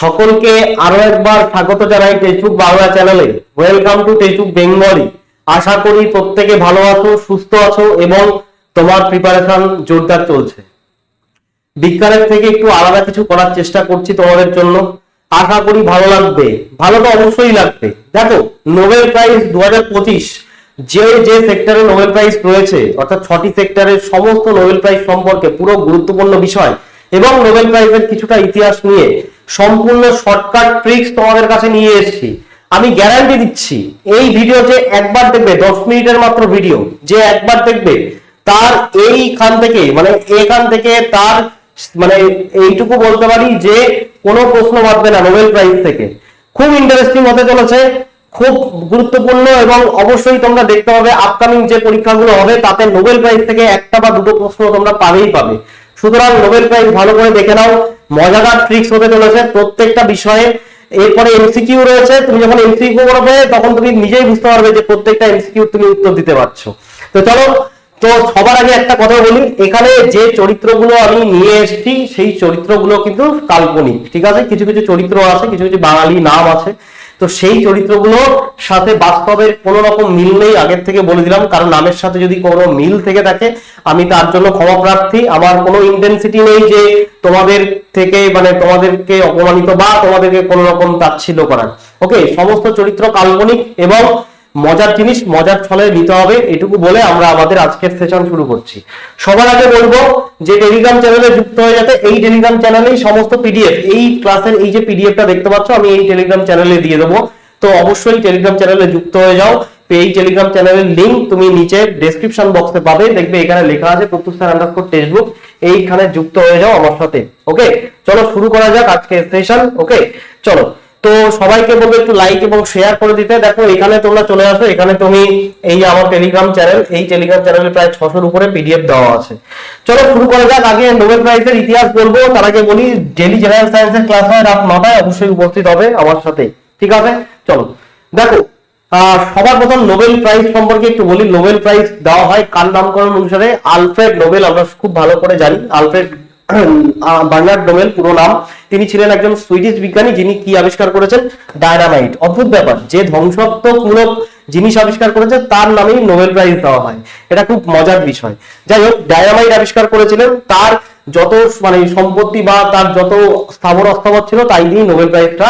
সকলকে আরো একবার স্বাগত জানাই টেক্সটবুক বাংলা চ্যানেলে। Welcome to textbook Bengali. আশা করি প্রত্যেকে ভালো আছো, সুস্থ আছো এবং তোমার প্রিপারেশন জোরদার চলছে। বিজ্ঞানের থেকে একটু আলাদা কিছু করার চেষ্টা করছি তোমাদের জন্য। আশা করি ভালো লাগবে। ভালো তো অবশ্যই লাগবে। দেখো, নোবেল প্রাইজ 2025 যে যে সেক্টরে নোবেল প্রাইজ রয়েছে, অর্থাৎ 6টি সেক্টরের সমস্ত নোবেল প্রাইজ সম্পর্কে পুরো গুরুত্বপূর্ণ বিষয় এবং নোবেল প্রাইজের কিছুটা ইতিহাস নিয়ে সম্পূর্ণ শর্টকাট ট্রিক্স তোমাদের কাছে নিয়ে এসেছি। আমি গ্যারান্টি দিচ্ছি, এই ভিডিও যে একবার দেখবে, 10 মিনিটের মাত্র ভিডিও, যে একবার দেখবে তার এইখান থেকে এখান থেকে তার এইটুকু বলতে পারি যে কোনো প্রশ্ন বাদবে না নোবেল প্রাইজ থেকে। খুব ইন্টারেস্টিং হতে চলেছে, খুব গুরুত্বপূর্ণ, এবং অবশ্যই তোমরা দেখতে পাবে আপকামিং যে পরীক্ষাগুলো হবে তাতে নোবেল প্রাইজ থেকে একটা বা দুটো প্রশ্ন তোমরা পাবে। সুতরাং নোবেল প্রাইজ ভালো করে দেখে নাও। মজাদার ট্রিক্স হতে চলেছে প্রত্যেকটা বিষয়ে। এরপরে এমসিকিউ রয়েছে, তুমি যখন এমসিকিউ করবে তখন তুমি নিজেই বুঝতে পারবে যে প্রত্যেকটা এমসিকিউ তুমি উত্তর দিতে পারছো। তো চলো, তো সবার আগে একটা কথা বলি, এখানে যে চরিত্রগুলো আমি নিয়ে এসেছি সেই চরিত্রগুলো কিন্তু কাল্পনিক, ঠিক আছে? কিছু কিছু চরিত্র আছে, কিছু কিছু বাঙালি নাম আছে, তো সেই চরিত্রগুলোর সাথে বাস্তবের কোনো রকম মিল নেই, আগের থেকে বলে দিলাম। কারণ নামের সাথে যদি কোনো মিল থেকে থাকে আমি তার জন্য ক্ষমা প্রার্থী। আমার কোনো ইন্টেন্সিটি নেই যে তোমাদের থেকে তোমাদেরকে অপমানিত বা তোমাদেরকে কোনো রকম তাচ্ছিল্য করার। ওকে, সমস্ত চরিত্র কাল্পনিক এবং মজার জিনিস মজার ছলে নিতে হবে, এটুকু বলে আমরা আমাদের আজকের সেশন শুরু করছি। সবার আগে বলবো যে টেলিগ্রাম চ্যানেলে যুক্ত হয়ে যেতে। এই টেলিগ্রাম চ্যানেলেই সমস্ত পিডিএফ, এই ক্লাসের এই যে পিডিএফটা দেখতে পাচ্ছ আমি এই টেলিগ্রাম চ্যানেলে দিয়ে দেবো। তো অবশ্যই টেলিগ্রাম চ্যানেলে যুক্ত হয়ে যাও। এই টেলিগ্রাম চ্যানেলের লিংক তুমি নিচে ডেসক্রিপশন বক্সে পাবে, দেখবে এখানে লেখা আছে প্রত্যুষ_টেক্সটবুক। এইখানে যুক্ত হয়ে যাও আমার সাথে। ওকে, চলো শুরু করা যাক আজকের সেশন। ওকে, চলো। তো সবাইকে বলবো একটু লাইক এবং শেয়ার করে দিতে। দেখো, এখানে তোমরা চলে আসো, এখানে তুমি এই আমার টেলিগ্রাম চ্যানেল, এই টেলিগ্রাম চ্যানেলে প্রায় 600-র উপরে পিডিএফ দেওয়া আছে। চলো শুরু করা যাক। আগে নোবেল প্রাইজের ইতিহাস বলবো, তার আগে বলি ডেইলি জেনারেল সায়েন্সের ক্লাস হয় রাত 9টায়, অবশ্যই উপস্থিত হবে আমার সাথে, ঠিক আছে? চলো দেখো, সবার প্রথম নোবেল প্রাইজ সম্পর্কে একটু বলি। নোবেল প্রাইজ দেওয়া হয় কার নামকরণ অনুসারে? Alfred Nobel. আমরা খুব ভালো করে জানি আলফ্রেড বার্নার্ড নোবেল পুরো নাম। তিনি ছিলেন একজন সুইডিশ বিজ্ঞানী, যিনি কি আবিষ্কার করেছেন? ডায়নামাইট। অদ্ভুত ব্যাপার, যে ধ্বংসাত্মকমূলক জিনিস আবিষ্কার করেছে তার নামেই নোবেল প্রাইজ দেওয়া হয়, এটা খুব মজার বিষয়। যাই হোক, ডায়নামাইট আবিষ্কার করেছিলেন, তার যত সম্পত্তি বা তার যত স্থাবর অস্থাবর ছিল তাই দিয়ে নোবেল প্রাইজটা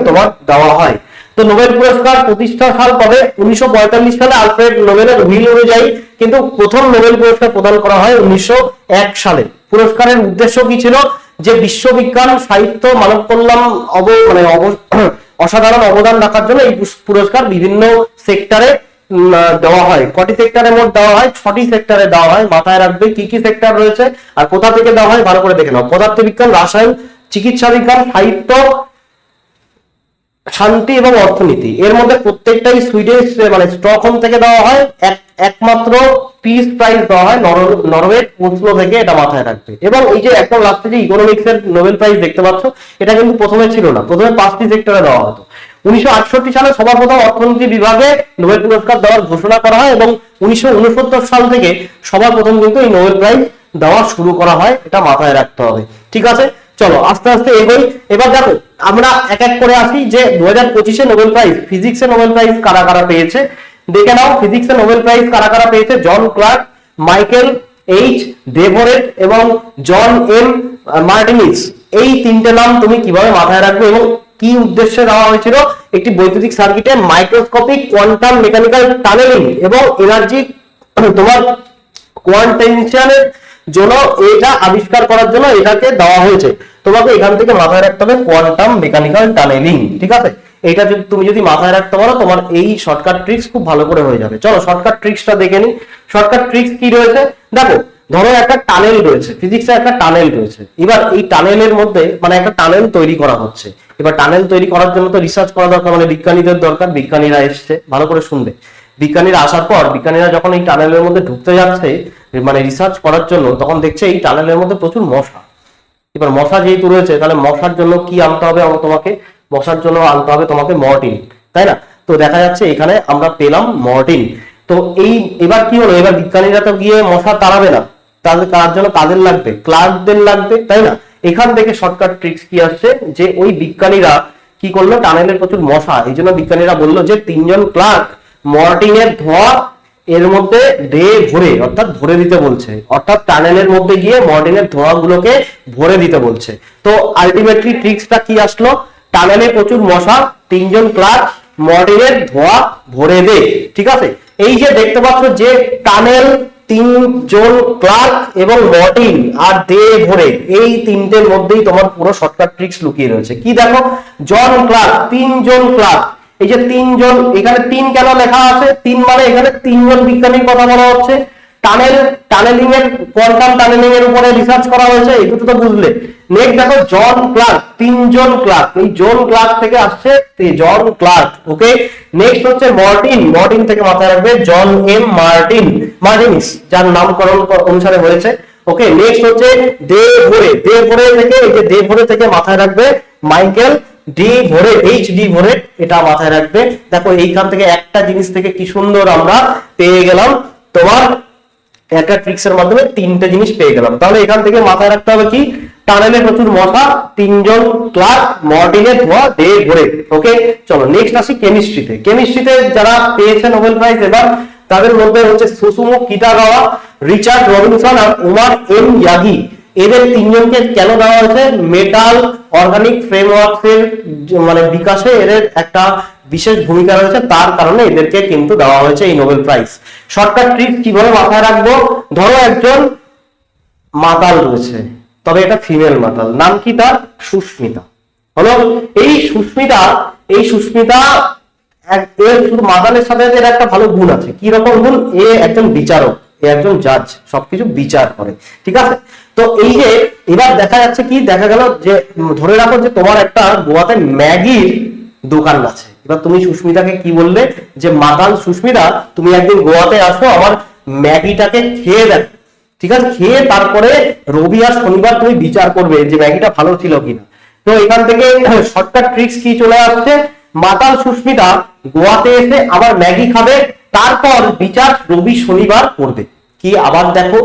তোমার দেওয়া হয়। তো নোবেল পুরস্কার প্রতিষ্ঠা সাল কবে? 1945 সালে আলফ্রেড নোবেলের উইল অনুযায়ী, কিন্তু প্রথম নোবেল পুরস্কার প্রদান করা হয় 1901 সালে। পুরস্কারের উদ্দেশ্য কি ছিল? যে বিশ্ববিজ্ঞান, সাহিত্য, মানব কল্যাণ অসাধারণ অবদান রাখার জন্য এই পুরস্কার বিভিন্ন সেক্টরে দেওয়া হয়। কটি সেক্টরে মোট দেওয়া হয়? 6টি সেক্টরে দেওয়া হয়। মাথায় রাখবে কি কি সেক্টর রয়েছে আর কোথা থেকে দেওয়া হয়, ভালো করে দেখে নাও। পদার্থবিজ্ঞান, রসায়ন, চিকিৎসা বিজ্ঞান, সাহিত্য, শান্তি এবং অর্থনীতি। এর মধ্যে প্রত্যেকটাই সুইডিশ স্টকহোম থেকে দেওয়া হয়। একমাত্র পিস প্রাইজ দেওয়া হয় নরওয়ে ওসলো থেকে, এটা মাথায় রাখবে। এবং এই যে একদম লাস্টে যে ইকোনমিক্স এর নোবেল প্রাইজ দেখতে পাচ্ছ, এটা কিন্তু প্রথমে ছিল না, প্রথমে 5টি সেক্টরে দেওয়া হতো। 1968 সালে সবার প্রথম অর্থনীতি বিভাগে নোবেল পুরস্কার দেওয়ার ঘোষণা করা হয় এবং 1969 সাল থেকে সবার প্রথম কিন্তু এই নোবেল প্রাইজ দেওয়া শুরু করা হয়, এটা মাথায় রাখতে হবে, ঠিক আছে? চলো আস্তে আস্তে এগোই। এবার দেখো, আমরা এক এক করে আসি যে 2025-এ নোবেল প্রাইজ, ফিজিক্সে নোবেল প্রাইজ কারা কারা পেয়েছে দেখে নাও। ফিজিক্সে নোবেল প্রাইজ কারা কারা পেয়েছে? জন ক্লার্ক, মাইকেল এইচ ডেভোরেট এবং জন এম মার্টিনিজ। এই 3টে নাম তুমি কিভাবে মাথায় রাখবে এবং কি উদ্দেশ্যে দেওয়া হয়েছিল? একটি বৈদ্যুতিক সার্কিটে মাইক্রোস্কোপিক কোয়ান্টাম মেকানিক্যাল টানেলিং এবং এনার্জি তোমার কোয়ান্টেনশনের জন্য এটা আবিষ্কার করার জন্য এটাকে দেওয়া হয়েছে। তোমাকে এখান থেকে মাথায় রাখতে হবে কোয়ান্টাম মেকানিক্যাল টানেলিং, ঠিক আছে? এটা তুমি যদি মাথায় রাখতে পারো, তোমার এই শর্টকাট ট্রিক্স খুব ভালো করে হয়ে যাবে। চলো শর্টকাট ট্রিক্সটা দেখে নিই। শর্টকাট ট্রিক্স কি রয়েছে দেখো। ধরো একটা টানেল রয়েছে, ফিজিক্সে একটা টানেল রয়েছে। এবার এই টানেলের মধ্যে একটা টানেল তৈরি করা হচ্ছে। এবার টানেল তৈরি করার জন্য তো রিসার্চ করা দরকার, বিজ্ঞানীদের দরকার। বিজ্ঞানীরা এসছে, ভালো করে শুনবে। বিজ্ঞানীরা আসার পর বিজ্ঞানীরা যখন এই টানেলের মধ্যে ঢুকতে যাচ্ছে রিসার্চ করার জন্য, তখন দেখছে এই টানেলের মধ্যে প্রচুর মশা। এবার মশা যেহেতু রয়েছে, তাহলে মশার জন্য কি আনতে হবে তোমাকে? মশার জন্য আনতে হবে তোমাকে মর্টিন, তাই না? তো দেখা যাচ্ছে এখানে আমরা পেলাম মর্টিন। তো এবার কি হলো? এবার বিজ্ঞানীরা তো গিয়ে মশা তাড়াবে না, তার জন্য কাদের লাগবে? ক্লার্কদের লাগবে, তাই না? এখান থেকে শর্টকাট ট্রিক্স কি আসছে, যে ওই বিজ্ঞানীরা কি করলো, টানেলের প্রচুর মশা, এই জন্য বিজ্ঞানীরা বললো যে 3 জন ক্লার্ক মর্টিনের ধোঁয়া এর মধ্যে ভরে, অর্থাৎ ভরে দিতে বলছে, অর্থাৎ টানেলের মধ্যে গিয়ে মর্টিনের ধোঁয়া গুলোকে ভরে দিতে বলছে। তো আলটিমেটলি ট্রিক্সটা কি আসলো, টানেলে প্রচুর মশা, 3 জন ক্লার্ক মর্টিনের ধোঁয়া ভরে দে। ঠিক আছে, এই যে দেখতে পাচ্ছ যে টানেল, 3 জন ক্লার্ক এবং মর্টিন আর দে ভরে, এই তিনটের মধ্যেই তোমার পুরো শর্টকাট ট্রিক্স লুকিয়ে রয়েছে। কি দেখো, জন ক্লার্ক, 3 জন ক্লার্ক, এই যে 3 জন, এখানে 3 কেন লেখা আছে, 3 মানে এখানে 3 জন বিজ্ঞানীর কথা বলা হচ্ছে। টানেলিং এর, কোয়ান্টাম টানেলিং এর উপরে রিসার্চ করা হয়েছে, এই দুটো তো বুঝলে। নেক্সট দেখো জন ক্লার্ক, 3 জন ক্লার্ক, এই জন ক্লার্ক থেকে আসছে জন ক্লার্ক। ওকে, নেক্সট হচ্ছে মর্টিন, মর্টিন থেকে মাথায় রাখবে জন এম মার্টিনিস, যার নামকরণ অনুসারে হয়েছে। ওকে, নেক্সট হচ্ছে দে ভরে, দে ভরে থেকে, এই যে দে ভরে থেকে মাথায় রাখবে মাইকেল ডি ভরে, এইচ ডি ভরে, এটা মাথায় রাখবে। দেখো এইখান থেকে একটা জিনিস থেকে কি সুন্দর আমরা পেয়ে গেলাম, তোমার একটা ট্রিক্স এর মাধ্যমে 3টে জিনিস পেয়ে গেলাম। তাহলে এখান থেকে মাথায় রাখতে হবে কি, টানেলে প্রচুর মশা, 3 জন ক্লার্ক, মর্টিনের ধোঁয়া, দে ভরে। ওকে, চলো নেক্সট আসি কেমিস্ট্রিতে। কেমিস্ট্রিতে যারা পেয়েছে নোবেল প্রাইজ এবার, তাদের মধ্যে হচ্ছে সুসুমু কিতাগাওয়া, রিচার্ড রবিনসন আর ওমার এম ইয়াগি। এদের 3 জনকে কেন দেওয়া হয়েছে, মেটাল অর্গানিক ফ্রেমওয়ার্কস এর মানে বিকাশে এদের একটা বিশেষ ভূমিকা রয়েছে, তার কারণে এদেরকে কিন্তু দেওয়া হয়েছে এই নোবেল প্রাইজ। শর্টকাট ট্রিক কিভাবে মাথায় রাখবো, ধরো একজন মাতাল রয়েছে, তবে এটা ফিমেল মাতাল, নাম কি তার, সুস্মিতা হলো। এই সুস্মিতা এর শুধু মাতালের সাথে এর একটা ভালো গুণ আছে। কি রকম গুণ, এ একজন বিচারক, এ একজন জাজ, সবকিছু বিচার করে। ঠিক আছে, তো এই যে এবার দেখা যাচ্ছে কি, দেখা গেল যে ধরে রাখো যে তোমার একটা গোয়াতে ম্যাগির দোকান আছে। এবার তুমি সুস্মিতাকে কি বললে, যে মাতাল সুস্মিতা, তুমি একদিন গোয়াতে আসো, আমার ম্যাগিটাকে খেয়ে দেখো। ঠিক আছে, খেয়ে তারপরে রবি আর শনিবার তুমি বিচার করবে যে ম্যাগিটা ভালো ছিল কিনা। তো এখান থেকে শর্টকাট ট্রিক্স কি চলে আসছে, মাতাল সুস্মিতা গোয়াতে এসে আবার ম্যাগি খাবে, তারপর বিচার রবি শনিবার করবে। কি, আবার দেখো,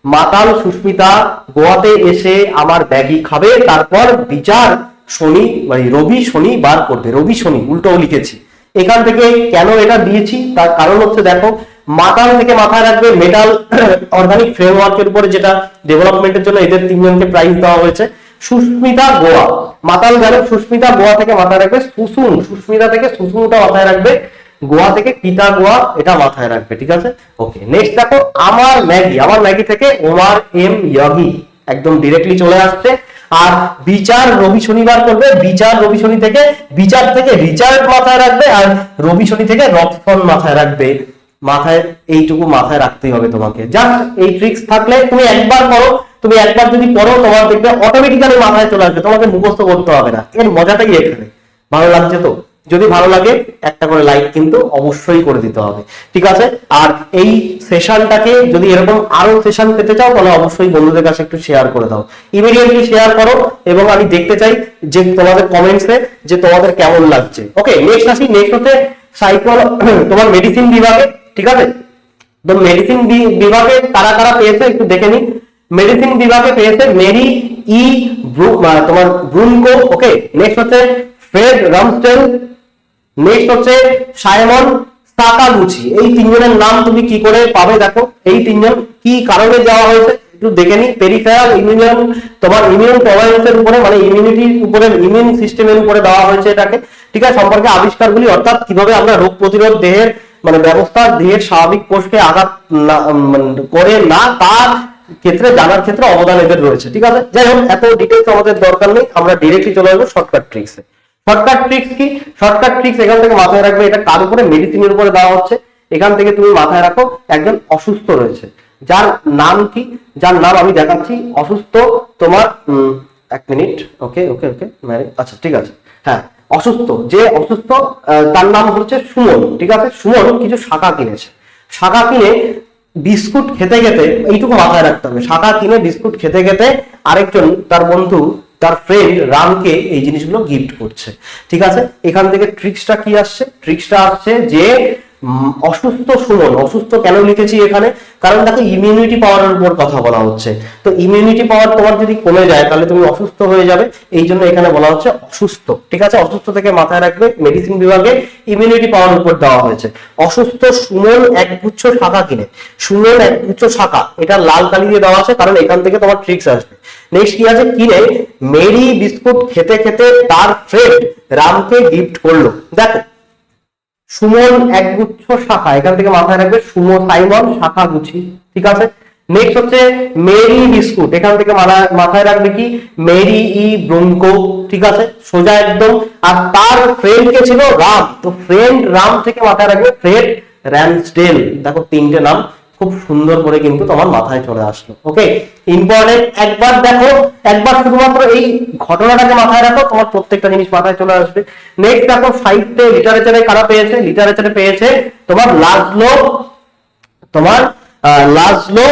মাতাল সুস্মিতা গোয়াতে এসে আমার ম্যাগি খাবে, তারপর বিচার রবি শনিবার করবে। রবি শনি উল্টো লিখেছি। এখান থেকে কেন এটা দিয়েছি, তার কারণ হচ্ছে দেখো, মাতাল থেকে মাথায় রাখবে মেটাল অর্গানিক ফ্রেমওয়ার্কের উপরে যেটা ডেভেলপমেন্টের জন্য এদের 3 জনকে প্রাইজ দেওয়া হয়েছে। সুস্মিতা গোয়া, মাতাল গেল, সুস্মিতা গোয়া থেকে মাথায় রাখবে সুসুম, সুস্মিতা থেকে সুসুমটা মাথায় রাখবে, গোয়া থেকে পিতা গোয়া, এটা মাথায় রাখবে। ঠিক আছে, ওকে। নেক্সট দেখো আমার ম্যাগি থেকে ওমার এম ইয়াগি, একদম ডিরেক্টলি চলে আসছে। আর বিচার রবি শনিবার করবে, বিচার রবি শনি থেকে, বিচার থেকে রিচার্ড মাথায় রাখবে, আর রবি শনি থেকে রবসন মাথায় রাখবে। মাথায় এইটুকু মাথায় রাখতেই হবে তোমাকে। জাস্ট এই ট্রিক্স থাকলে তুমি একবার করো, তুমি একবার যদি পড়ো, তোমার দেখবে অটোমেটিক্যালি মাথায় চলে আসবে, তোমাকে মুখস্থ করতে হবে না। এর মজাটাই এখানে। ভালো লাগছে তো? যদি ভালো লাগে একটা করে লাইক কিন্তু অবশ্যই করে দিতে হবে। ঠিক আছে, আর এই সেশনটাকে যদি এরকম আরো সেশন পেতে চাও, তাহলে অবশ্যই বন্ধুদের কাছে একটু শেয়ার করে দাও, ইমিডিয়েটলি শেয়ার করো, এবং আমি দেখতে চাই যে তোমাদের কমেন্টসে যে তোমাদের কেমন লাগছে। ওকে, নেক্সট আসি। নেক্সট হচ্ছে তোমার মেডিসিন বিভাগে। ঠিক আছে, তো মেডিসিন বিভাগে কারা কারা পেয়েছে একটু দেখে নিই। মেডিসিন বিভাগে পেয়েছে মেরি ই তোমার ব্রুনকো। ওকে, নেক্সট হচ্ছে ফ্রেড রামস্টেল, নেক্সট হচ্ছে সাইমন সাকাগুচি। এই 3 জনের নাম তুমি কি করে পাবে, দেখো এই 3 জন কি কারণে দেওয়া হয়েছে একটু দেখে নি। পেরিফেরাল ইমিউন, তোমার ইমিউন টলারেন্সের উপরে, মানে ইমিউনিটির উপরে, ইমিউন সিস্টেমের উপরে দেওয়া হয়েছে এটাকে। ঠিক আছে, সম্পর্কে আবিষ্কারগুলি, অর্থাৎ কিভাবে আমরা রোগ প্রতিরোধ দেহের মানে ব্যবস্থা, দেহের স্বাভাবিক কোষকে আঘাত করে না, তার ক্ষেত্রে জানার ক্ষেত্রে অবদান এদের রয়েছে। ঠিক আছে, যাই হোক, এত ডিটেলস আমাদের দরকার নেই, আমরা ডিরেক্টলি চলে আসবো শর্টকাট ট্রিক্সে। শর্টকাট ট্রিক্স কি, শর্টকাট ট্রিক্স এখান থেকে মাথায় রাখবে, এটা কার উপরে, মেডিসিনের উপরে দেওয়া হচ্ছে। এখান থেকে তুমি মাথায় রাখো একজন অসুস্থ রয়েছে, যার নাম কি, যার নাম আমি দেখাচ্ছি। অসুস্থ তোমার 1 মিনিট। ওকে ওকে ওকে, আচ্ছা ঠিক আছে, হ্যাঁ, অসুস্থ, যে অসুস্থ তার নাম হচ্ছে সুমন। ঠিক আছে, সুমন কিছু শাখা কিনেছে, শাখা কিনে বিস্কুট খেতে খেতে, এইটুকু মাথায় রাখতে হবে, শাখা কিনে বিস্কুট খেতে খেতে আরেকজন তার বন্ধু, তার ফ্রেন্ড রামকে এই জিনিসগুলো গিফট করছে। ঠিক আছে, এখান থেকে ট্রিক্সটা কি আসছে, ট্রিক্সটা আসছে যে অসুস্থ সুমন, অসুস্থ কেন লিখেছি এখানে, কারণ দেখো ইমিউনিটি পাওয়ারের উপর কথা বলা হচ্ছে। তো ইমিউনিটি পাওয়ার তোমার যদি কমে যায় তাহলে তুমি অসুস্থ হয়ে যাবে, এই জন্য এখানে বলা হচ্ছে অসুস্থ। ঠিক আছে, অসুস্থ থেকে মাথায় রাখবে মেডিসিন বিভাগে ইমিউনিটি পাওয়ার উপর দেওয়া হয়েছে। অসুস্থ সুমন একগুচ্ছ শাখা কিনে, সুমন একগুচ্ছ শাখা, এটা লাল কালি দিয়ে দেওয়া আছে কারণ এখান থেকে তোমার ট্রিক্স আসবে। নেক্সট কি আছে, কিনে মেরি বিস্কুট খেতে খেতে তার ফ্রেন্ড রামকে গিফট করলো। দেখো সুমন একগুচ্ছ শাখা, এখান থেকে মাথায় রাখবে সাইমন শাখা গুছি। ঠিক আছে, নেক্সট হচ্ছে মেরি বিস্কুট, এখান থেকে মাথায় রাখবে কি মেরি ই ব্রঙ্কো। ঠিক আছে, সোজা একদম। আর তার ফ্রেন্ড কে ছিল রাম, তো ফ্রেন্ড রাম থেকে মাথায় রাখবে ফ্রেড র্যামসডেল। দেখো তিনটে নাম খুব সুন্দর করে কিন্তু তোমার মাথায় চলে আসলো। ওকে, ইম্পর্টেন্ট, একবার দেখো, একবার শুধুমাত্র এই ঘটনাটাকে মাথায় রাখো, তোমার প্রত্যেকটা জিনিস মাথায় চলে আসবে। নেক্সট দেখো সাহিত্যে লিটারেচারে কারা পেয়েছে, লিটারেচারে পেয়েছে তোমার লাজলো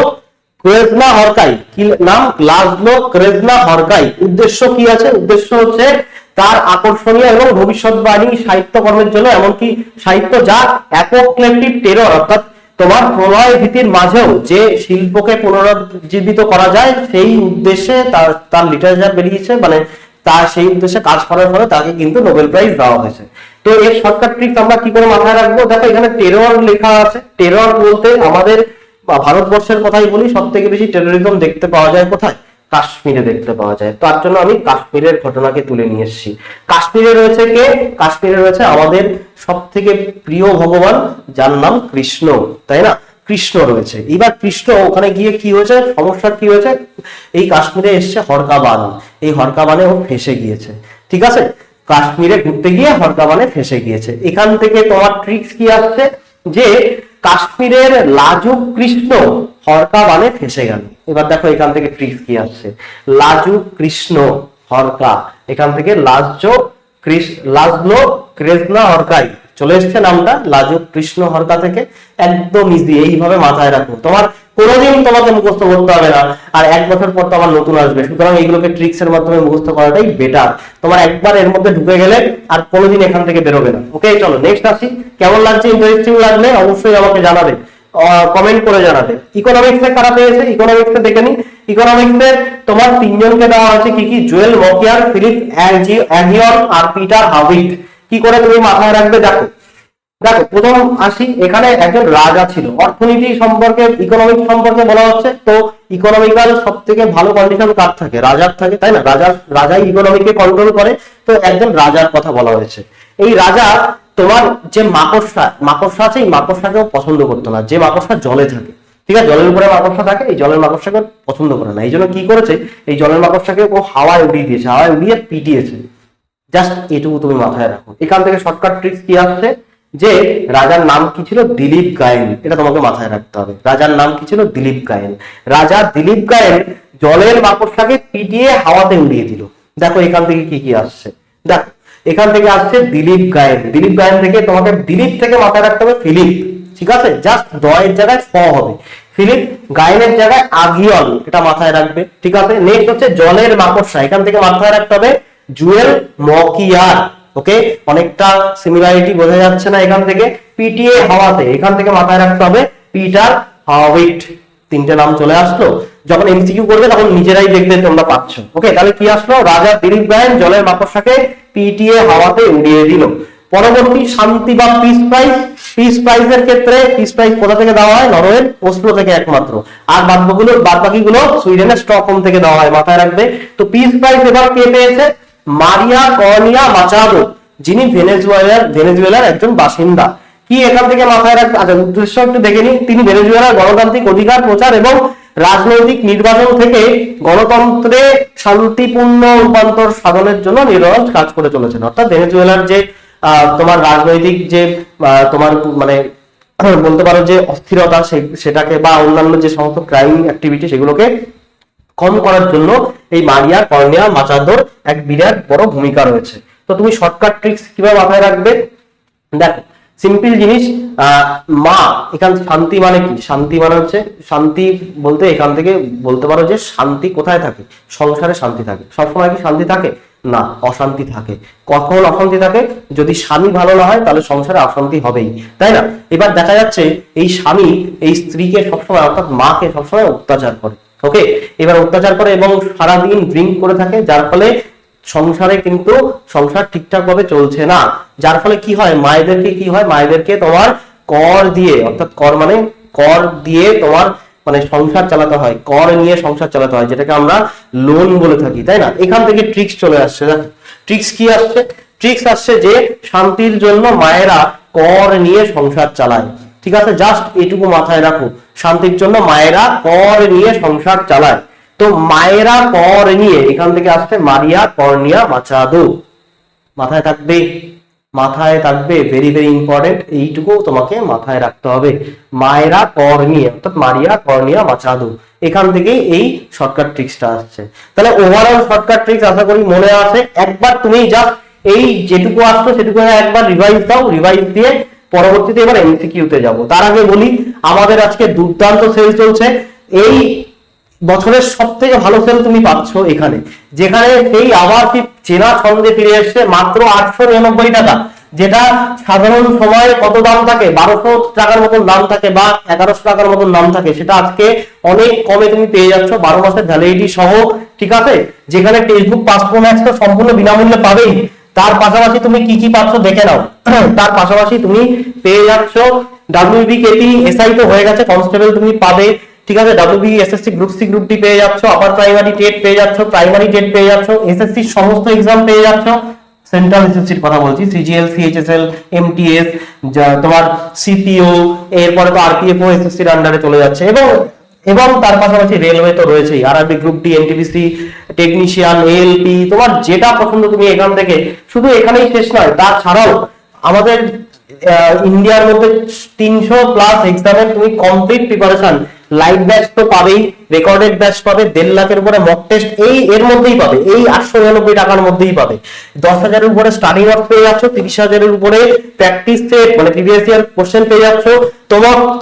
ক্রেজনা হরকাই। কি নাম, লাজলো ক্রেজনা হরকাই। উদ্দেশ্য কি আছে, উদ্দেশ্য হচ্ছে তার আকর্ষণীয় এবং ভবিষ্যৎবাণী সাহিত্যকর্মের জন্য, এমনকি সাহিত্য যা অ্যাপোক্লেপটিক টেরর অর্থাৎ তোমার প্রলয় ভীতির মাঝেও যে শিল্পকে পুনরুজ্জীবিত করা যায় সেই উদ্দেশ্যে তার লিটারেচার বেরিয়েছে, মানে তার সেই উদ্দেশ্যে কাজ করার ফলে তাকে কিন্তু নোবেল প্রাইজ দেওয়া হয়েছে। তো এর শর্টকাট ট্রিক্স আমরা কি করে মাথায় রাখবো, দেখো এখানে টেরর লেখা আছে। টেরর বলতে আমাদের ভারতবর্ষের কথাই বলি, সব থেকে বেশি টেররিজম দেখতে পাওয়া যায় কোথায়, কাশ্মীরে দেখতে পাওয়া যায়। তার জন্য আমি কাশ্মীরের ঘটনাকে তুলে নিয়ে এসেছি। কাশ্মীরে রয়েছে কে, কাশ্মীরে রয়েছে আমাদের সব থেকে প্রিয় ভগবান যার নাম কৃষ্ণ, তাই না, কৃষ্ণ রয়েছে। এবার কৃষ্ণ ওখানে গিয়ে কি হয়েছে, সমস্যা কি হয়েছে, এই কাশ্মীরে এসছে হরকা বান, এই হরকা বানে ও ফেসে গিয়েছে। ঠিক আছে, কাশ্মীরে ঘুরতে গিয়ে হরকা বানে ফেসে গিয়েছে। এখান থেকে তোমার ট্রিক্স কি আসছে, যে কাশ্মীরের লাজুক কৃষ্ণ হরকা বানে ফেসে গেল। এবার দেখো এখান থেকে ট্রিক্স কি আসছে, লাজুক কৃষ্ণ হরকা, এখান থেকে লাজলো ক্রেজনা হরকাই চলে এসছে নামটা, লাজুক কৃষ্ণ হরকা থেকে। একদম ইজি, এইভাবে মাথায় রাখো, তোমার কোনোদিন তোমাকে মুখস্থ করতে হবে না, আর 1 বছর পর তো আবার নতুন আসবে। সুতরাং এইগুলোকে ট্রিক্স এর মাধ্যমে মুখস্থ করাটাই বেটার, তোমার একবার এর মধ্যে ঢুকে গেলে আর কোনোদিন এখান থেকে বেরোবে না। ওকে, চলো নেক্সট আসি। কেমন লাগছে, ইন্টারেস্টিং লাগলে অবশ্যই আমাকে জানাবে, কমেন্ট করে জানাবে। ইকোনমিক্স এ কারা পেয়েছে, ইকোনমিক্স এ দেখে নি। ইকোনমিক্স এ তোমার 3 জনকে দেওয়া হয়েছে, কি কি, জুয়েল মকিয়ার, ফিলিপ অ্যাগিয়ন আর পিটার হাভিট। কি করে তুমি মাথায় রাখবে, দেখো দেখো প্রথম আসি, এখানে একজন রাজা ছিল, অর্থনীতি সম্পর্কে ইকোনমিক্স সম্পর্কে বলা হচ্ছে। তো ইকোনমিক্যাল সব থেকে ভালো কন্ডিশন কার থাকে, রাজার থাকে, তাই না, রাজাই ইকোনমিকে কন্ট্রোল করে। তো একজন রাজার কথা বলা হয়েছে। এই রাজা তোমার যে মাকড়সা আছে, এই মাকড়সাকেও পছন্দ করতো না, যে মাকড়সা জলে থাকে। ঠিক আছে, জলের উপরে মাকড়সা থাকে, এই জলের মাকড়সাকে পছন্দ করে না। এই জন্য কি করেছে, এই জলের মাকড়সাকে ও হাওয়ায় উড়িয়ে দিয়েছে, হাওয়ায় উড়িয়ে পিটিয়েছে। জাস্ট এটুকু তুমি মাথায় রাখো। এখান থেকে শর্টকাট ট্রিক্স কি আসছে, যে রাজার নাম কি ছিল, দিলীপ গায়েন। এটা তোমাকে মাথায় রাখতে হবে, রাজার নাম কি ছিল, দিলীপ গায়েন। রাজা দিলীপ গায়েন জলের মাকড়সাকে পিটিয়ে হাওয়াতে উড়িয়ে দিল। দেখো এখান থেকে কি কি আসছে, দেখো এখান থেকে আসছে দিলীপ গায়েন। দিলীপ গায়েন থেকে তোমাকে দিলীপ থেকে মাথায় রাখতে হবে ফিলিপ। ঠিক আছে, জাস্ট দয়ের জায়গায় ফ হবে, ফিলিপ, গায়েনের জায়গায় আগিয়ন, এটা মাথায় রাখবে। ঠিক আছে, নেক্সট হচ্ছে জলের মাকড়সা, এখান থেকে মাথায় রাখতে হবে জুয়েল মকিয়ার। ওকে, অনেকটা সিমিলারিটি বোঝা যাচ্ছে না এখান থেকে। পিটিএ হাওয়াতে, এখান থেকে মাথায় রাখতে হবে পিটার হাভিট। 3টে নাম চলে আসলো, যখন এমসিকিউ করবে তখন নিজেরাই দেখবে তোমরা পাচ্ছ। ওকে, তাহলে কি আসলো, রাজা দিলীপ গায়েন জলের মাকড়সাকে পিটিএ হাওয়াতে উড়িয়ে দিল। পরবর্তী শান্তি বা পিস প্রাইজ, পিস প্রাইজের ক্ষেত্রে পিস প্রাইজ কোথা থেকে দেওয়া হয়, নরওয়ের ওসলো থেকে একমাত্র, আর বাদবাকিগুলো সুইডেনের স্টকহোম থেকে দেওয়া হয়, মাথায় রাখবে। তো পিস প্রাইজ এবার কে পেয়েছে, মারিয়া কর্নিয়া মাচাদো, যিনি ভেনেজুয়েলার একজন বাসিন্দা। কি এখান থেকে মাথায় রাখবে, আচ্ছা উদ্দেশ্য একটু দেখে নিই। তিনি ভেনেজুয়েলার গণতান্ত্রিক অধিকার প্রচার এবং রাজনৈতিক নির্বাচন থেকে গণতন্ত্রে শান্তিপূর্ণ রূপান্তর সাধনের জন্য নিরলস কাজ করে চলেছেন। অর্থাৎ ভেনেজুয়েলার যে তোমার রাজনৈতিক যে তোমার মানে বলতে পারো যে অস্থিরতা, সেটাকে বা অন্যান্য যে সমস্ত ক্রাইম অ্যাক্টিভিটি সেগুলোকে কম করার জন্য এই মারিয়া কর্নিয়া মাচাদোর এক বিরাট বড় ভূমিকা রয়েছে। তো তুমি শর্টকাট ট্রিক্স কিভাবে মাথায় রাখবে, দেখো সিম্পল জিনিস। মা, এখান শান্তি মানে কি, শান্তি মানে হচ্ছে, শান্তি বলতে এখান থেকে বলতে পারো যে শান্তি কোথায় থাকে, সংসারে শান্তি থাকে। সবসময় কি শান্তি থাকে না, অশান্তি থাকে। কখন অশান্তি থাকে? যদি স্বামী ভালো না হয় তাহলে সংসারে অশান্তি হবেই, তাই না? এবার দেখা যাচ্ছে এই স্বামী এই স্ত্রীকে সবসময় অর্থাৎ মাকে সবসময় অত্যাচার করে। ওকে, এবার অত্যাচার করে এবং সারাদিন ড্রিঙ্ক করে থাকে, যার ফলে সংসারে কিন্তু সংসার ঠিকঠাক ভাবে চলছে না। যার ফলে কি হয়, মায়েদেরকে তোমার কর দিয়ে, অর্থাৎ কর মানে কর দিয়ে তোমার মানে সংসার চালাতে হয়, কর নিয়ে সংসার চালাতে হয়, যেটাকে আমরা লোন বলে থাকি, তাই না? এখান থেকে ট্রিক্স চলে আসছে। ট্রিক্স কি আসছে? ট্রিক্স আসছে যে শান্তির জন্য মায়েরা কর নিয়ে সংসার চালায়। ঠিক আছে, জাস্ট এটুকু মাথায় রাখো, শান্তির জন্য মায়েরা কর নিয়ে সংসার চালায়। তো মায়েরা কর নিয়ে, এখান থেকে আসছে মারিয়া কর্নিয়া মাচাদো। মাথায় থাকবে, মাথায় থাকবে, ভেরি ভেরি ইম্পর্টেন্ট, এইটুকু তোমাকে মাথায় রাখতে হবে। মায়েরা কর নিয়ে অর্থাৎ মারিয়া কর্নিয়া মাচাদো, এখান থেকে এই শর্টকাট ট্রিক্সটা আসছে। তাহলে ওভারঅল শর্টকাট ট্রিক্স আশা করি মনে আছে। একবার তুমি জাস্ট এই যেটুকু আসছো সেটুকু একবার রিভাইজ দাও, রিভাইজ দিয়ে পরবর্তীতে এবার এমসিকিউ তে যাবো। তার আগে বলি আমাদের আজকে দুর্দান্ত সেল চলছে। এই বছরের সব থেকে ভালো সেল তুমি পাচ্ছ এখানে, যেখানে এই আবার কি চেনা ছন্দে ফিরে এসছে মাত্র 899 টাকা। যেটা সাধারণ সময়ে কত দাম থাকে, 1200 টাকার মতন দাম থাকে বা 1100 টাকার মতন দাম থাকে, সেটা আজকে অনেক কমে তুমি পেয়ে যাচ্ছ 12 মাসের ভ্যালিডিটি সহ। ঠিক আছে, যেখানে টেক্সটবুক 5 Pro Max তো সম্পূর্ণ বিনামূল্যে পাবেই, তার পাশাপাশি তুমি কি কি পাচ্ছ দেখে নাও। তার পাশাপাশি তুমি পেয়ে যাচ্ছ WB কেপি এসআই তো হয়ে গেছে, কনস্টেবল তুমি পাবে। ঠিক আছে, WB SSC group C group D পেয়ে যাচ্ছ, আপার প্রাইমারি টেট পেয়ে যাচ্ছ, প্রাইমারি টেট পেয়ে যাচ্ছ, এসএসসি সমস্ত এক্সাম পেয়ে যাচ্ছ। সেন্ট্রাল এসএসসির কথা বলছি, সিজিএল, সিএইচএসএল, এমটিএস, তোমার সিপিও, এরপরে তো আরপিএফ ও এসএসসির আন্ডারে চলে যাচ্ছে। এবং তার পাশাপাশি রেলওয়ে তো রয়েছেই, RRB group D, NTPC, technician, ALP, তোমার যেটা পছন্দ তুমি এখান থেকে। শুধু এখানেই শেষ নয়, তাছাড়াও আমাদের ইন্ডিয়ার মধ্যে 300+ এক্সামের তুমি কমপ্লিট প্রিপারেশন, লাইভ ব্যাচ তো পাবেই, রেকর্ডেড ব্যাচ পাবে, 1.5 লাখের উপরে মক টেস্ট এর মধ্যেই পাবে, এই 899 টাকার মধ্যেই পাবে। 10,000-এর উপরে স্টাডি নোট পেয়ে যাচ্ছ, 30,000-এর উপরে প্র্যাকটিস সেট মানে প্রিভিয়াস ইয়ার কোশ্চেন পেয়ে যাচ্ছ।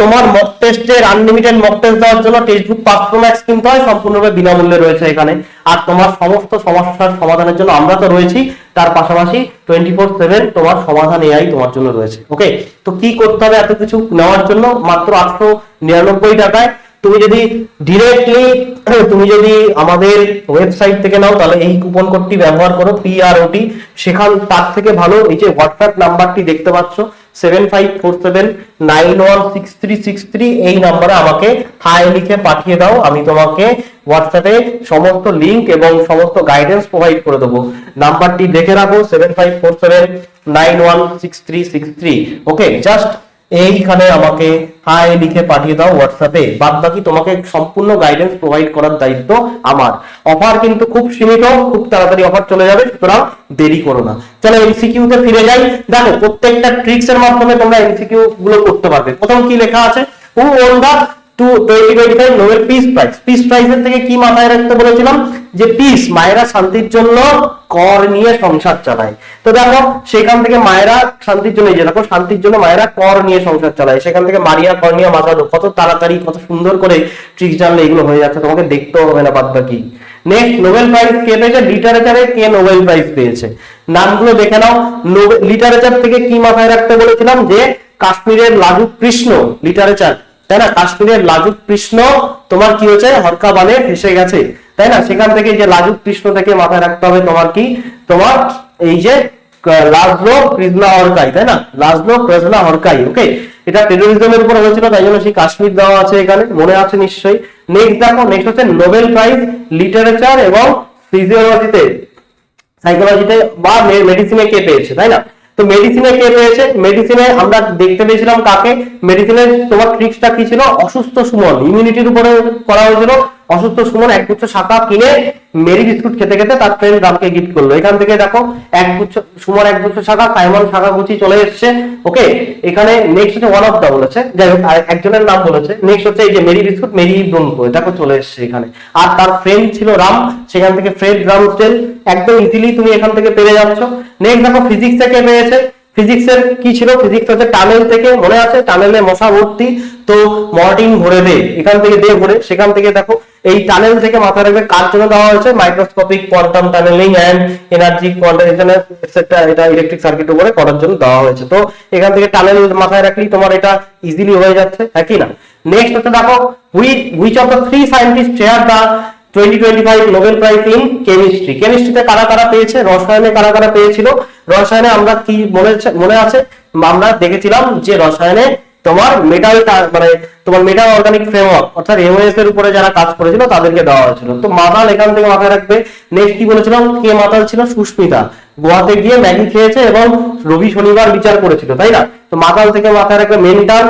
তোমার মক টেস্টের আনলিমিটেড মক টেস্ট দেওয়ার জন্য টেক্সটবুক 5 Pro Max কিনতে হয়, সম্পূর্ণভাবে বিনামূল্যে রয়েছে এখানে। আর তোমার সমস্ত সমস্যার সমাধানের জন্য আমরা তো রয়েছি, তার পাশাপাশি 24/7 তোমার সমাধান এআই তোমার জন্য রয়েছে। ওকে, তো কি করতে হবে এত কিছু নেওয়ার জন্য? মাত্র 899 টাকায় তুমি যদি ডিরেক্টলি আমাদের ওয়েবসাইট থেকে নাও, তাহলে এই কুপন কোডটি ব্যবহার করো PROT। সেখান তার থেকে ভালো এই যে হোয়াটসঅ্যাপ নাম্বারটি দেখতে পাচ্ছ 7547916363, এই নম্বরে আমাকে হাই লিখে পাঠিয়ে দাও, আমি তোমাকে হোয়াটসঅ্যাপে সমস্ত লিংক এবং সমস্ত গাইডেন্স প্রোভাইড করে দেবো। নাম্বারটি দেখে রাখো 7547916363। ওকে, জাস্ট এইখানে আমাকে হাই লিখে পাঠিয়ে দাও হোয়াটসঅ্যাপে, বাদ বাকি তোমাকে সম্পূর্ণ গাইডেন্স প্রোভাইড করার দায়িত্ব আমার। অফার কিন্তু খুব সীমিত, খুব তাড়াতাড়ি অফার চলে যাবে, সুতরাং দেরি করো না। চলো এমসিকিউ তে ফিরে যাই। দেখো প্রত্যেকটা ট্রিক্স এর মাধ্যমে তোমরা এমসিকিউ গুলো করতে পারবে। প্রথম কি লেখা আছে, who won the 2025 Nobel peace prize. Peace প্রাইজের থেকে কি মাথায় রাখতে বলেছিলাম, যে পিস মায়েরা শান্তির জন্য কর নিয়ে সংসার চালায়। তো দেখো সেখান থেকে মায়েরা শান্তির জন্য, এই যে দেখো শান্তির জন্য মায়েরা কর নিয়ে সংসার চালায়, সেখান থেকে মারিয়া কর্নিয়া মাচাদো, কত তাড়াতাড়ি কত সুন্দর করে ট্রিক্স জানলে এগুলো হয়ে যাচ্ছে, তোমাকে দেখতেও হবে না বাদ বাকি। নেক্সট, নোবেল প্রাইজ কে পেয়েছে? লিটারেচারে কে নোবেল প্রাইজ পেয়েছে? নামগুলো দেখে নাও। লিটারেচার থেকে কি মাথায় রাখতে বলেছিলাম, যে কাশ্মীরের লাজুক কৃষ্ণ, লিটারেচার, তাই না? কাশ্মীরের লাজুক কৃষ্ণ তোমার কি হয়েছে, হরকা বানে ফেসে গেছে, তাই না? সেখান থেকে যে লাজুক কৃষ্ণ থেকে মাথায় রাখতে হবে তোমার কি, তোমার এই যে লাজলো কৃষ্ণা হরকাই, তাই না? লাজলো কৃষ্ণা হরকাই। ওকে, এটা টেরোরিজমের উপর হয়েছিল, তাই জন্য সেই কাশ্মীর দেওয়া আছে এখানে, মনে আছে নিশ্চয়ই। নেক্সট দেখো, নেক্সট হচ্ছে নোবেল প্রাইজ লিটারেচার এবং ফিজিওলজিতে, সাইকোলজিতে বা মেডিসিনে কে পেয়েছে, তাই না? তো মেডিসিনে কে পেয়েছে? মেডিসিনে আমরা দেখতে পেয়েছিলাম কাকে। মেডিসিনে তোমার ট্রিক্সটা কি ছিল, অসুস্থ সুমন, ইমিউনিটির উপরে করা হয়েছিল। অসুস্থ সুমন একগুচ্ছ শাখা কিনে মেরি বিস্কুট খেতে খেতে তার ফ্রেন্ড রামকে গিফট করলো। এখান থেকে দেখো সুমন একগুচ্ছ শাখা, সাইমন শাখা গুছি চলে এসছে। ওকে, এখানে নেক্সট হচ্ছে ওয়ান অফ দা বলেছে, যাই হোক একজনের নাম বলেছে। নেক্সট হচ্ছে এই যে মেরি বিস্কুট, মেরি ব্রুনকো, দেখো চলে এসছে এখানে। আর তার ফ্রেন্ড ছিল রাম, সেখান থেকে ফ্রেড রামস্টেল, একদম ইজিলি তুমি এখান থেকে পেয়ে যাচ্ছ। নেক্সট দেখো ফিজিক্স থেকে পেয়েছে। ফিজিক্সের কি ছিল, ফিজিক্স হচ্ছে টানেল থেকে, মনে আছে টানেলে মশা ভর্তি, তো মর্টিন ভরে দে, এখান থেকে দে ভরে, সেখান থেকে দেখো এই টানেল থেকে মাথায় রাখবে কার জন্য দেওয়া হয়েছে, microscopic quantum tunnelling and energy quantisation etcetera, এটা ইলেকট্রিক সার্কিট উপরে করার জন্য দেওয়া হয়েছে। তো এখান থেকে টানেল মাথায় রাখলেই তোমার এটা ইজিলি হয়ে যাচ্ছে, হ্যাঁ কি না। নেক্সট হচ্ছে দেখো, which of the three scientists share the 2025 Nobel prize in chemistry. কেমিস্ট্রিতে কারা কারা পেয়েছে, রসায়নে কারা কারা পেয়েছিল। রসায়নে আমরা কি মনে আছে, আমরা দেখেছিলাম যে রসায়নে তোমার মেটাল, মানে তোমার মেটাল অর্গানিক ফ্রেমওয়ার্ক অর্থাৎ এমওএস এর উপরে যারা কাজ করেছিল তাদেরকে দেওয়া হয়েছিল। তো মাতাল এখান থেকে মাথায় রাখবে। নেক্সট কি বলেছিলাম, কে মাতাল ছিল, সুস্মিতা, গোয়াতে গিয়ে ম্যাগি খেয়েছে এবং রবি শনিবার বিচার করেছিল, তাই না। তো মাতাল থেকে মাথায় রাখবে মেটাল,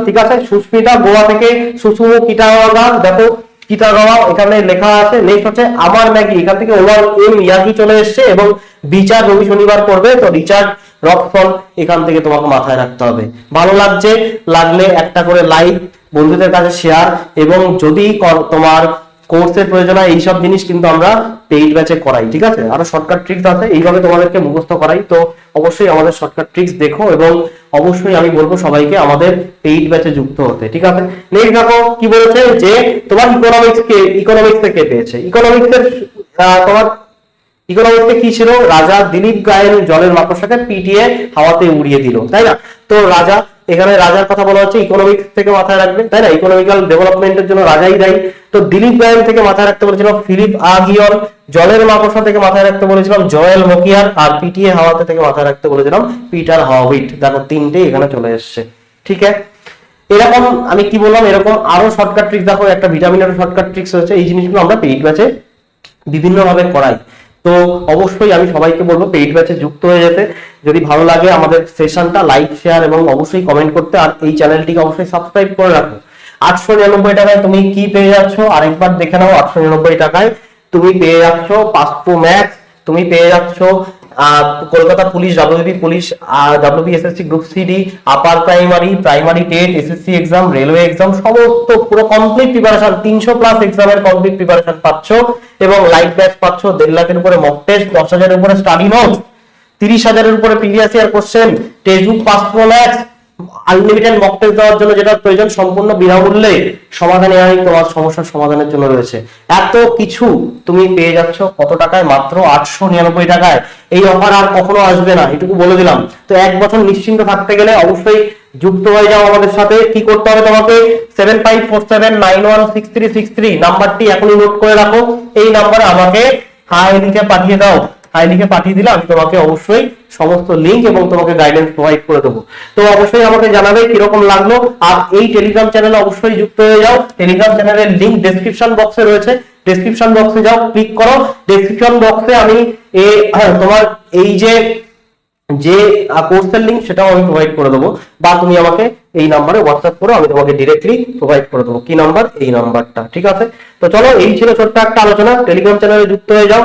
ঠিক আছে। সুস্মিতা গোয়া থেকে, সুসুমু কিটাগাওয়া, দেখো কিটাগাওয়া এখানে লেখা আছে। নেক্সট হচ্ছে আমার ম্যাগি, এখান থেকে ওভার এম ইয়াগি চলে এসছে এবং বিচার রবি শনিবার করবে, তো রিচার্ড রকফল এখান থেকে তোমাকে মাথায় রাখতে হবে। ভালো লাগলে একটা করে লাইক, বন্ধুদের কাছে শেয়ার, এবং যদি তোমার কোর্সের প্রয়োজন হয় এইসব জিনিস কিন্তু আমরা পেইড ব্যাচে করাই, ঠিক আছে। আরো শর্টকাট ট্রিক্স আছে, এইভাবে তোমাদেরকে মুখস্থ করাই। তো অবশ্যই আমাদের শর্টকাট ট্রিক্স দেখো এবং অবশ্যই আমি বলবো সবাইকে আমাদের পেইড ব্যাচে যুক্ত হতে, ঠিক আছে। নেক্সট দেখো কি বলেছে, যে তোমার ইকোনমিক্স থেকে পেয়েছে। ইকোনমিক্সের কি ছিল, রাজা দিলীপ গায়েন জলের মাকড়সাকে পিটিয়ে হাওয়াতে উড়িয়ে দিল, তাই না। তো রাজা, এখানে রাজার কথা বলা হচ্ছে, ইকোনমিক্স থেকে মাথায় রাখবে, তাই না। ইকোনমিক্যাল ডেভেলপমেন্টের জন্য রাজাই দায়ী। তো দিলীপ গায়েন থেকে মাথায় রাখতে বলেছিলাম ফিলিপ আগিয়ন, জলের মাকড়সা থেকে মাথায় রাখতে বলেছিলাম জয়েল মকিয়ার, আর পিটিয়ে হাওয়াতে থেকে মাথায় রাখতে বলেছিলাম পিটার হাওয়িট। দেখো তিনটে এখানে চলে এসছে, ঠিক আছে। এরকম আমি কি বললাম, এরকম আরো শর্টকাট ট্রিক্স দেখো, একটা ভিটামিনের শর্টকাট ট্রিক্স হচ্ছে, এই জিনিসগুলো আমরা পেইড ব্যাচে বিভিন্ন ভাবে করাই। তো অবশ্যই আমি সবাইকে বলবো পেইড ব্যাচে যুক্ত হয়ে যেতে। যদি ভালো লাগে আমাদের সেশনটা লাইক, শেয়ার এবং অবশ্যই কমেন্ট করতে, আর এই চ্যানেলটিকে অবশ্যই সাবস্ক্রাইব করে রাখো। 899 টাকায় তুমি কি পেয়ে যাচ্ছ, আরেকবার দেখে নাও। 899 টাকায় তুমি পেয়ে যাচ্ছ 5 Pro Max, তুমি পেয়ে যাচ্ছ Kolkata police, WB police, WBSSC group CD, upper primary TET, SSC exam, railway exam, সমস্ত পুরো কমপ্লিট প্রিপারেশন, 300+ এক্সামের কমপ্লিট প্রিপারেশন পাচ্ছ, এবং লাইভ ব্যাচ পাচ্ছ। 1.5 লাখের উপরে মক টেস্ট, 10,000-এর উপরে স্টাডি নোট, 30,000-এর উপরে previous year question, text book 5 Pro Max, unlimited mock test দেওয়ার জন্য যেটা প্রয়োজন সম্পূর্ণ বিনামূল্যে, সমাধানে তোমার সমস্যার সমাধানের জন্য রয়েছে। এত কিছু তুমি পেয়ে যাচ্ছ কত টাকায়, মাত্র 899 টাকায়। এই অফার আর কখনো আসবে না, এটুকু বলে দিলাম। তো 1 বছর নিশ্চিন্ত থাকতে গেলে অবশ্যই যুক্ত হয়ে যাও আমাদের সাথে। কি করতে হবে তোমাকে, 7547916363 নাম্বারটি এখনই নোট করে রাখো। এই নাম্বারে আমাকে হাই লিখে পাঠিয়ে দাও। হাই লিখে পাঠিয়ে দিলে আমি তোমাকে অবশ্যই সমস্ত লিংক এবং তোমাকে গাইডেন্স প্রোভাইড করে দেবো। তো অবশ্যই আমাকে জানাবে কিরকম লাগলো। আর এই টেলিগ্রাম চ্যানেলে অবশ্যই যুক্ত হয়ে যাও। টেলিগ্রাম চ্যানেলের লিংক ডেসক্রিপশন বক্সে রয়েছে, ডেসক্রিপশন বক্সে যাও, ক্লিক করো। ডেসক্রিপশন বক্সে আমি তোমার এই যে কোর্সের লিংক সেটাও আমি প্রোভাইড করে দেবো, বা তুমি আমাকে এই নাম্বারে হোয়াটসঅ্যাপ করো, আমি তোমাকে ডিরেক্টলি প্রোভাইড করে দেবো। কি নাম্বার, এই নাম্বারটা, ঠিক আছে। তো চলো, এই ছিল ছোট্ট একটা আলোচনা। টেলিগ্রাম চ্যানেলে যুক্ত হয়ে যাও।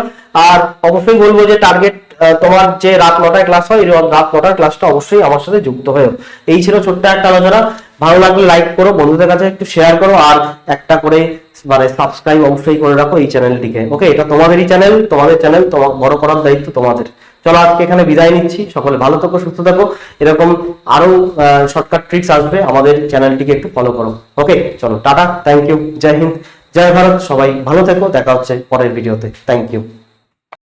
আর অবশ্যই বলবো যে টার্গেট তোমার যে রাত 9টায় ক্লাস হয়, রাত 9টার ক্লাসটা অবশ্যই আমার সাথে যুক্ত হয়েও। এই ছিল ছোট্ট একটা আলোচনা। ভালো লাগলে লাইক করো, বন্ধুদের কাছে একটু শেয়ার করো, আর একটা করে মানে সাবস্ক্রাইব অবশ্যই করে রাখো এই চ্যানেলটিকে। ওকে, এটা তোমাদেরই চ্যানেল, তোমাদের চ্যানেল, তোমার বড় করার দায়িত্ব তোমাদের। চলো আজকে এখানে বিদায় নিচ্ছি। সকলে ভালো থাকো, সুস্থ থাকো। এরকম আরো শর্টকাট ট্রিক্স আসবে, আমাদের চ্যানেলটিকে একটু ফলো করো। ওকে, চলো টাটা, থ্যাংক ইউ, জয় হিন্দ, জয় ভারত। সবাই ভালো থেকো, দেখা হচ্ছে পরের ভিডিওতে। Thank you.